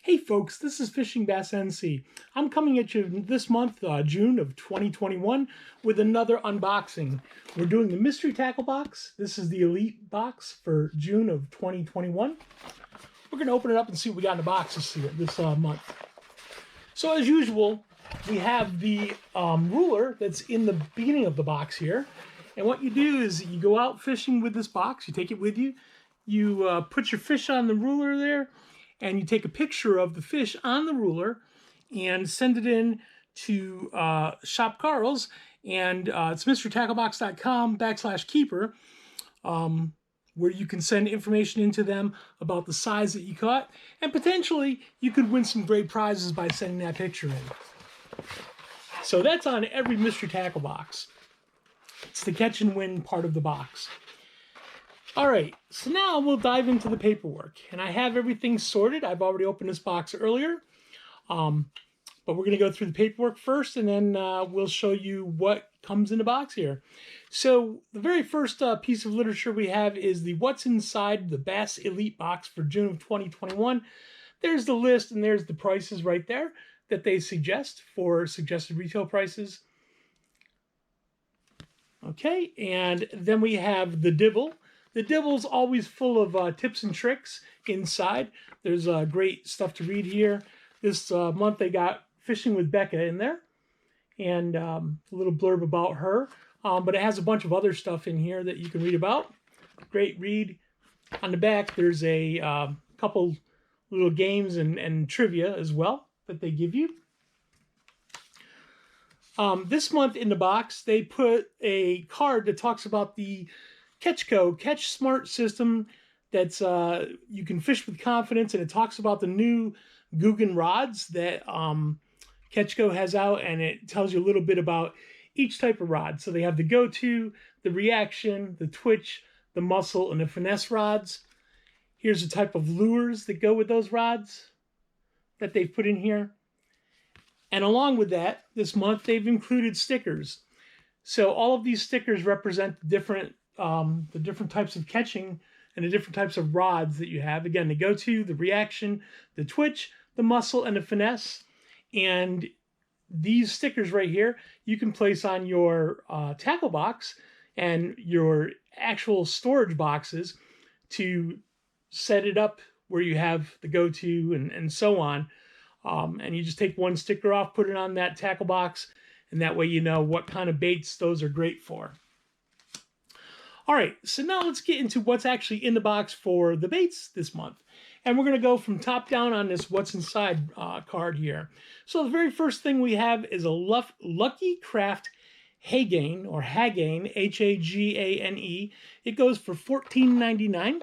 Hey folks, this is Fishing Bass NC. I'm coming at you this month, June of 2021, with another unboxing. We're doing the mystery tackle box. This is the elite box for June of 2021. We're going to open it up and see what we got in the box this month. So as usual, we have the ruler that's in the beginning of the box here. And what you do is you go out fishing with this box, you take it with you, you put your fish on the ruler there, and you take a picture of the fish on the ruler and send it in to Shop Carl's, and it's mysterytacklebox.com/keeper, where you can send information into them about the size that you caught, and potentially you could win some great prizes by sending that picture in. So that's on every mystery tackle box. It's the catch and win part of the box. All right, so now we'll dive into the paperwork, and I have everything sorted. I've already opened this box earlier, but we're going to go through the paperwork first, and then we'll show you what comes in the box here. So the very first piece of literature we have is the What's Inside the Bass Elite box for June of 2021. There's the list, and there's the prices right there that they suggest for suggested retail prices. Okay, and then we have the dibble. The dibble's always full of tips and tricks inside. There's great stuff to read here. This month they got Fishing with Becca in there, and a little blurb about her. But it has a bunch of other stuff in here that you can read about. Great read. On the back, there's a couple little games and trivia as well that they give you. This month in the box, they put a card that talks about the Ketchco Catch Smart system that's you can fish with confidence, and it talks about the new Googan rods that Ketchco has out, and it tells you a little bit about each type of rod. So they have the go-to, the reaction, the twitch, the muscle, and the finesse rods. Here's the type of lures that go with those rods that they've put in here. And along with that, this month they've included stickers. So all of these stickers represent the different types of catching and the different types of rods that you have. Again, the go-to, the reaction, the twitch, the muscle, and the finesse. And these stickers right here, you can place on your tackle box and your actual storage boxes to set it up where you have the go-to and so on. And you just take one sticker off, put it on that tackle box, and that way you know what kind of baits those are great for. All right, so now let's get into what's actually in the box for the baits this month. And we're going to go from top down on this What's Inside card here. So the very first thing we have is a Lucky Craft Hagane, or Hagane, Hagane. It goes for $14.99.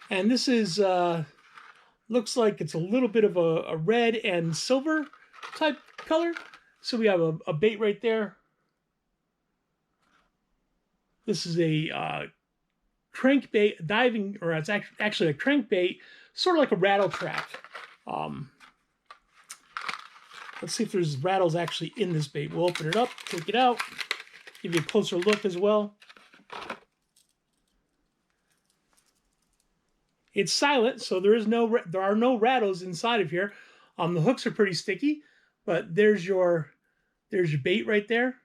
And this is, looks like it's a little bit of a red and silver type color. So we have a bait right there. This is a crankbait diving, or it's actually a crankbait, sort of like a rattle trap. Let's see if there's rattles actually in this bait. We'll open it up, take it out, give you a closer look as well. It's silent, so there are no rattles inside of here. The hooks are pretty sticky, but there's your bait right there.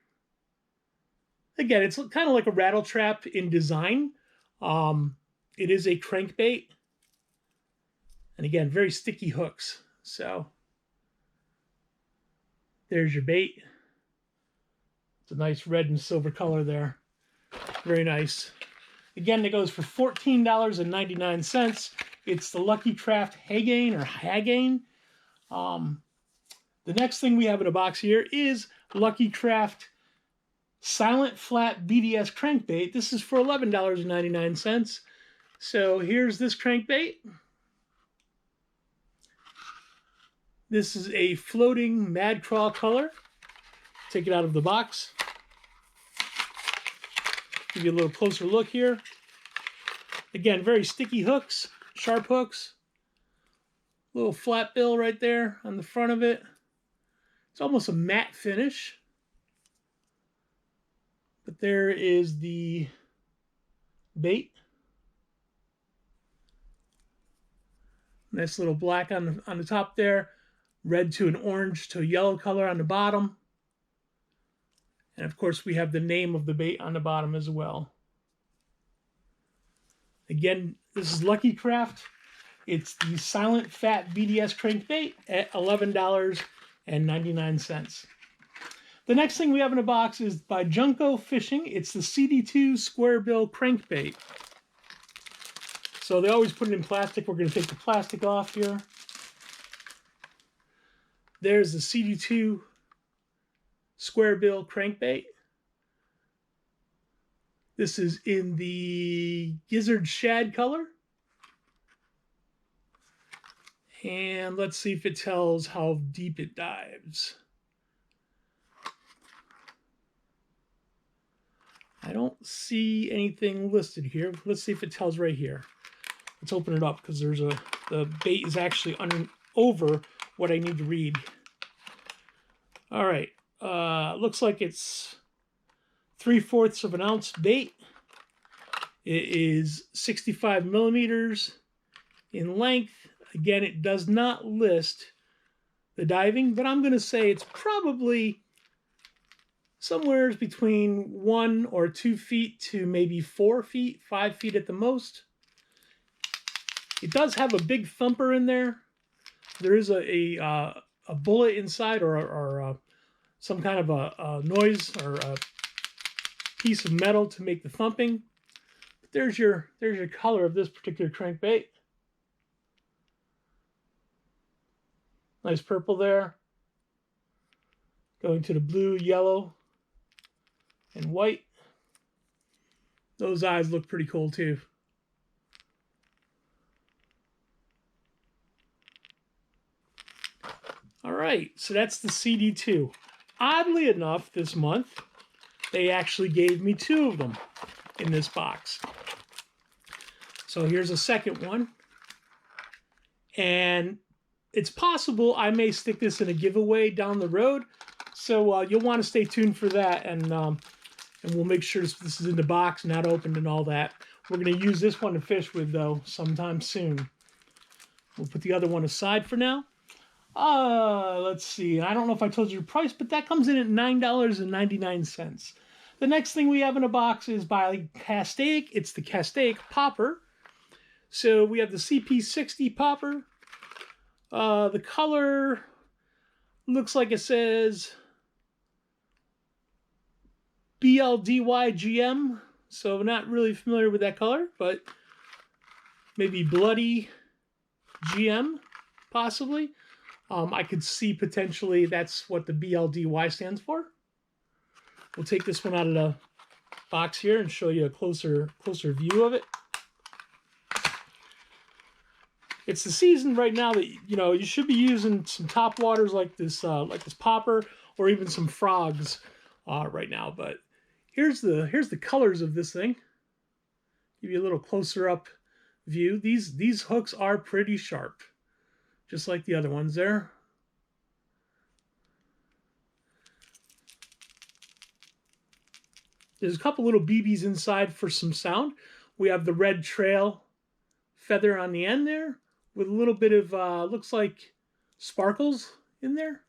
Again, it's kind of like a rattle trap in design. It is a crankbait. And again, very sticky hooks. So there's your bait. It's a nice red and silver color there. Very nice. Again, it goes for $14.99. It's the Lucky Craft Hagane, or Hagane. The next thing we have in a box here is Lucky Craft Silent Flat BDS Crankbait. This is for $11.99. So here's this crankbait. This is a floating Mad Crawl color. Take it out of the box. Give you a little closer look here. Again, very sticky hooks, sharp hooks. Little flat bill right there on the front of it. It's almost a matte finish. But there is the bait. Nice little black on the top there, red to an orange to a yellow color on the bottom. And of course, we have the name of the bait on the bottom as well. Again, this is Lucky Craft. It's the Silent Fat BDS crankbait at $11.99. The next thing we have in the box is by Junko Fishing. It's the CD2 Square Bill crankbait. So they always put it in plastic. We're going to take the plastic off here. There's the CD2 Square Bill crankbait. This is in the Gizzard Shad color. And let's see if it tells how deep it dives. I don't see anything listed here. Let's see if it tells right here. Let's open it up because the bait is actually over what I need to read. All right. Looks like it's 3/4 of an ounce bait. It is 65 millimeters in length. Again, it does not list the diving, but I'm going to say it's probably somewhere between 1 or 2 feet to maybe 4 feet, 5 feet at the most. It does have a big thumper in there. There is a bullet inside or some kind of a noise or a piece of metal to make the thumping. But there's your color of this particular crankbait. Nice purple there. Going to the blue, yellow, and white. Those eyes look pretty cool too. All right, so that's the CD2. Oddly enough, this month, they actually gave me 2 of them in this box. So here's a second one. And it's possible I may stick this in a giveaway down the road. So you'll want to stay tuned for that. And we'll make sure this is in the box, not opened and all that. We're going to use this one to fish with, though, sometime soon. We'll put the other one aside for now. Let's see. I don't know if I told you the price, but that comes in at $9.99. The next thing we have in a box is by Castaic. It's the Castaic Popper. So we have the CP60 Popper. The color looks like it says BLDYGM. So not really familiar with that color, but maybe Bloody GM, possibly. I could see potentially that's what the BLDY stands for. We'll take this one out of the box here and show you a closer view of it. It's the season right now that you should be using some top waters like this popper or even some frogs right now. But here's the colors of this thing. Give you a little closer up view. These hooks are pretty sharp, just like the other ones there. There's a couple little BBs inside for some sound. We have the red trail feather on the end there with a little bit of, looks like sparkles in there.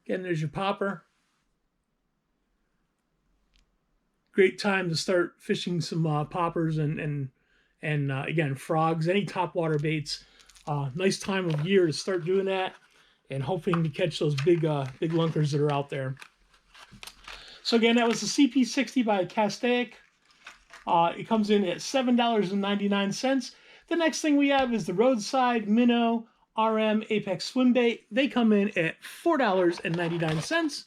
Again, there's your popper. Great time to start fishing some poppers and again, frogs, any topwater baits. Nice time of year to start doing that and hoping to catch those big lunkers that are out there. So again, that was the CP60 by Castaic. It comes in at $7.99. The next thing we have is the Roadside Minnow RM Apex Swim Bait. They come in at $4.99.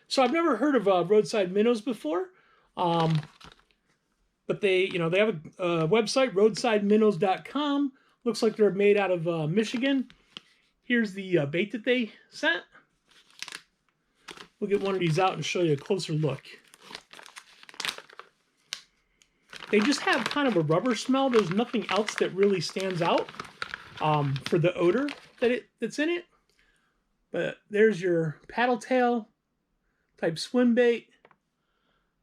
So I've never heard of Roadside Minnows before. But they have a website, roadsideminnows.com. Looks like they're made out of Michigan. Here's the bait that they sent. We'll get one of these out and show you a closer look. They just have kind of a rubber smell. There's nothing else that really stands out for the odor that's in it. But there's your paddle tail type swim bait.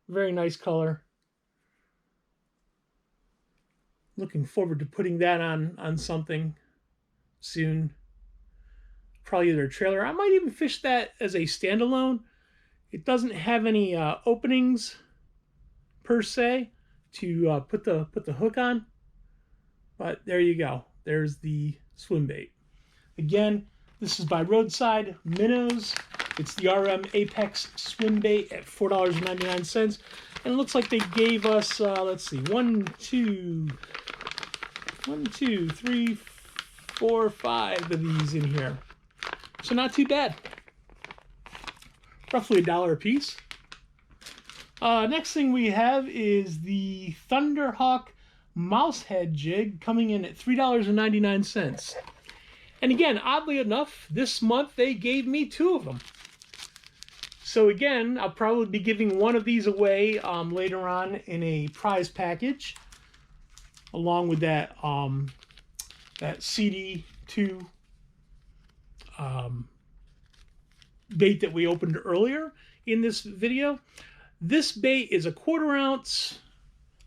Very nice color. Looking forward to putting that on something soon. Probably either a trailer. I might even fish that as a standalone. It doesn't have any openings per se to put the hook on, but there you go. There's the swim bait. Again, this is by Roadside Minnows. It's the RM Apex swim bait at $4.99, and it looks like they gave us let's see, 1, 2, 3, 4, 5 of these in here. So not too bad. Roughly $1 a piece. Next thing we have is the Thunderhawk Mousehead jig coming in at $3.99. And again, oddly enough, this month they gave me 2 of them. So again, I'll probably be giving one of these away later on in a prize package, along with that that CD2 bait that we opened earlier in this video. This bait is a 1/4 ounce.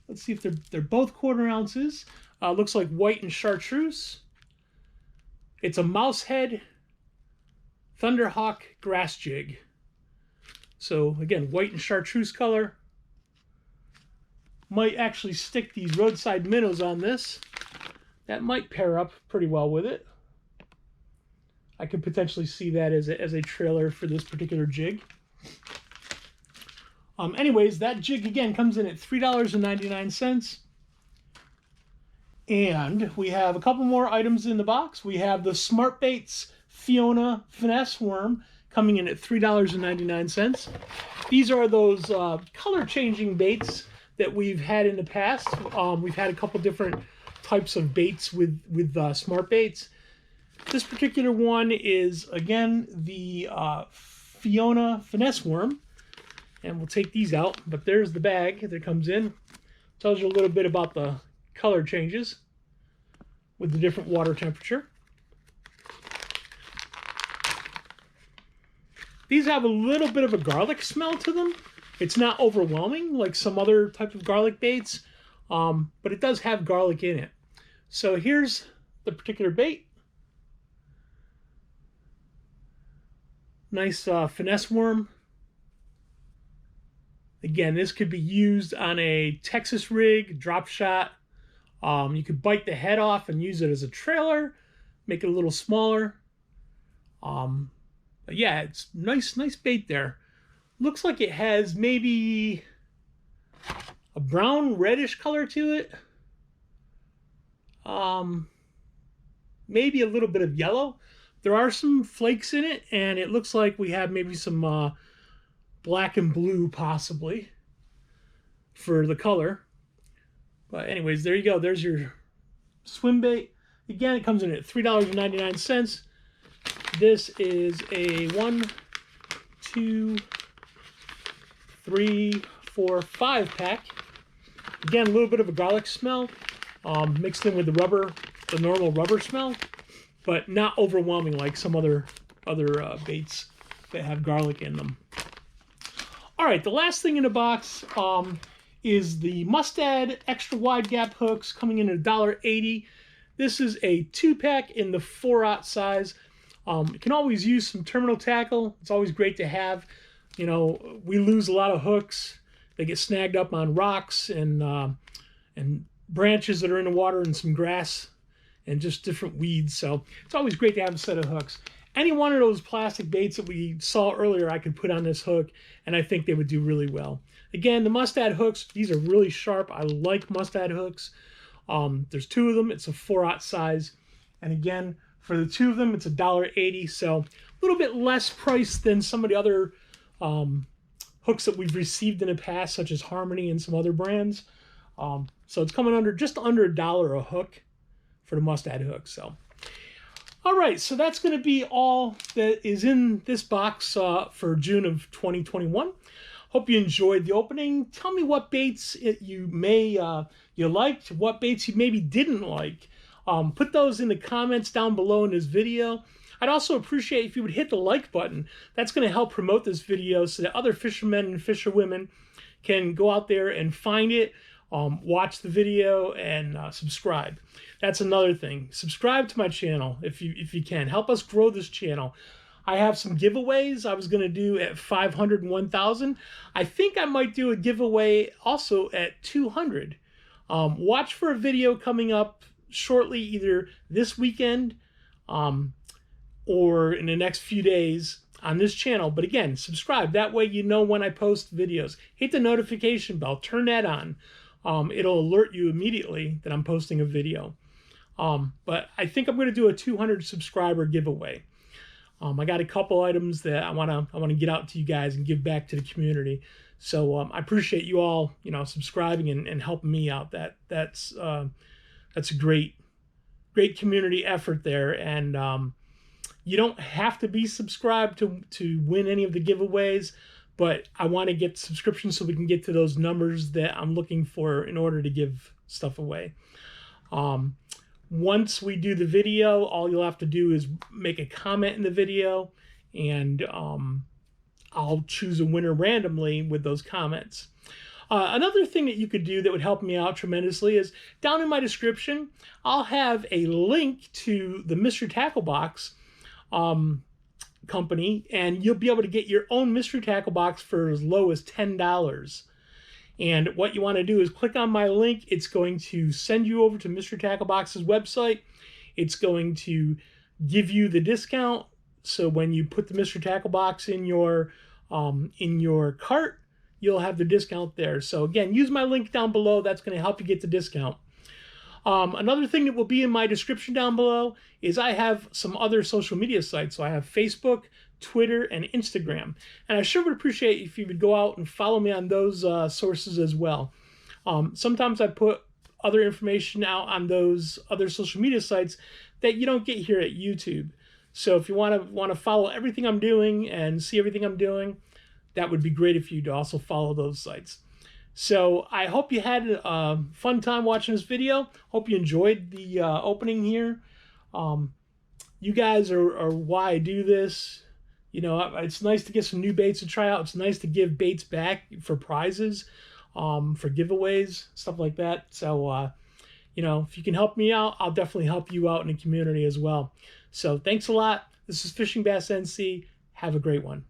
Let's see if they're both 1/4 ounces. Looks like white and chartreuse. It's a Mousehead Thunderhawk grass jig. So again, white and chartreuse color. Might actually stick these Roadside Minnows on this. That might pair up pretty well with it. I could potentially see that as a trailer for this particular jig. Anyways, that jig again comes in at $3.99. And we have a couple more items in the box. We have the Smart Baits Fiona Finesse Worm coming in at $3.99. These are those color changing baits that we've had in the past. We've had a couple different types of baits with Smart Baits. This particular one is, again, the Fiona Finesse Worm. And we'll take these out, but there's the bag that comes in. Tells you a little bit about the color changes with the different water temperature. These have a little bit of a garlic smell to them. It's not overwhelming like some other type of garlic baits, but it does have garlic in it. So here's the particular bait. Nice finesse worm. Again, this could be used on a Texas rig, drop shot. You could bite the head off and use it as a trailer, make it a little smaller. But yeah, it's nice bait there. Looks like it has maybe a brown reddish color to it. Maybe a little bit of yellow. There are some flakes in it, and it looks like we have maybe some black and blue possibly for the color. But anyways, there you go. There's your swim bait. Again, it comes in at $3.99. This is a 1, 2, 3, 4, 5 pack. Again, a little bit of a garlic smell mixed in with the normal rubber smell, but not overwhelming like some other baits that have garlic in them. All right, the last thing in the box is the Mustad extra wide gap hooks coming in at $1.80. This is a 2-pack in the 4/0 size. You can always use some terminal tackle. It's always great to have. You know, we lose a lot of hooks. They get snagged up on rocks and branches that are in the water and some grass and just different weeds. So it's always great to have a set of hooks. Any one of those plastic baits that we saw earlier, I could put on this hook, and I think they would do really well. Again, the Mustad hooks, these are really sharp. I like Mustad hooks. There's 2 of them. It's a 4/0 size. And again, for the 2 of them, it's $1.80. So a little bit less price than some of the other hooks that we've received in the past, such as Harmony and some other brands. So it's coming just under $1 a hook for the Mustad hook. So, all right, so that's going to be all that is in this box for June of 2021. Hope you enjoyed the opening. Tell me what baits you liked, what baits you maybe didn't like. Put those in the comments down below in this video. I'd also appreciate if you would hit the like button. That's going to help promote this video so that other fishermen and fisherwomen can go out there and find it. watch the video and subscribe. That's another thing. Subscribe to my channel if you can. Help us grow this channel. I have some giveaways I was going to do at 500 and 1,000. I think I might do a giveaway also at 200. Watch for a video coming up shortly, either this weekend or in the next few days on this channel. But again, subscribe. That way you know when I post videos. Hit the notification bell. Turn that on. It'll alert you immediately that I'm posting a video. But I think I'm going to do a 200 subscriber giveaway. I got a couple items that I want to get out to you guys and give back to the community. So I appreciate you all, subscribing and helping me out. That's a great community effort there. And you don't have to be subscribed to win any of the giveaways, but I want to get subscriptions so we can get to those numbers that I'm looking for in order to give stuff away. Once we do the video, all you'll have to do is make a comment in the video, and I'll choose a winner randomly with those comments. Another thing that you could do that would help me out tremendously is down in my description, I'll have a link to the Mystery Tackle Box company, and you'll be able to get your own Mystery Tackle Box for as low as $10. And what you want to do is click on my link. It's going to send you over to Mystery Tackle Box's website. It's going to give you the discount. So when you put the Mystery Tackle Box in your cart, you'll have the discount there. So again, use my link down below. That's going to help you get the discount. Another thing that will be in my description down below is I have some other social media sites. So I have Facebook, Twitter, and Instagram. And I sure would appreciate if you would go out and follow me on those sources as well. Sometimes I put other information out on those other social media sites that you don't get here at YouTube. So if you want to follow everything I'm doing and see everything I'm doing, that would be great if you'd also follow those sites. So I hope you had a fun time watching this video. Hope you enjoyed the opening here. You guys are why I do this. It's nice to get some new baits to try out. It's nice to give baits back for prizes, for giveaways, stuff like that. So, if you can help me out, I'll definitely help you out in the community as well. So thanks a lot. This is Fishing Bass NC. Have a great one.